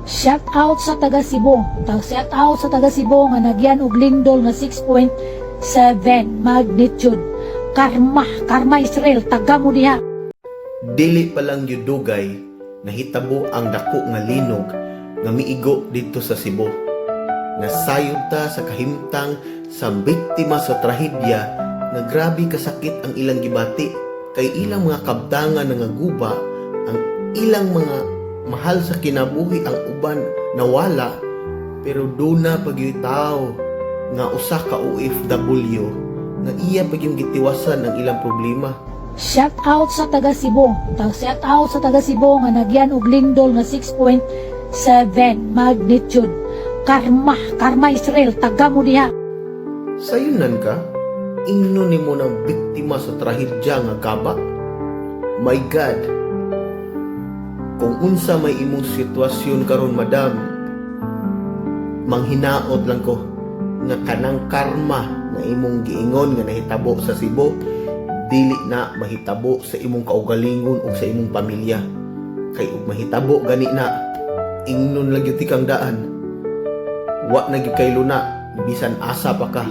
Shout out sa taga Cebu. Shout out sa taga Cebu nga nagyan og lindol nga 6.7 magnitude. Karma Israel, taga mo diha. Dili pa lang yudugay, nahitabo ang dako nga linog nga miigo dito sa Cebu. Nasayod ta sa kahimtang sa biktima sa trahedya nga grabe kasakit ang ilang gibati kay ilang mga kabtangan nga guba, ang ilang mga mahal sa kinabuhi ang uban nawala, pero duna pagyuy tao nga usa ka OFW nga iya pagyong gitiwasan ang ilang problema. Shout out sa taga Cebu. Shout out sa taga Cebu nga nagyan og lindol nga 6.7 magnitude. Karma Israel, taga mo diha. Sayunan ka, ingno nimo ng biktima sa trahedya nga gaba. My God, kung unsa may imong sitwasyon karon madam, manghinaot lang ko nga kanang karma nga imong giingon nga nahitabo sa Cebu, dili na mahitabo sa imong kaugalingon o sa imong pamilya. Kay ug mahitabo gani na, ingnon lang gyud kang daan. Wa na gyud kay luna, bisan asa pa ka.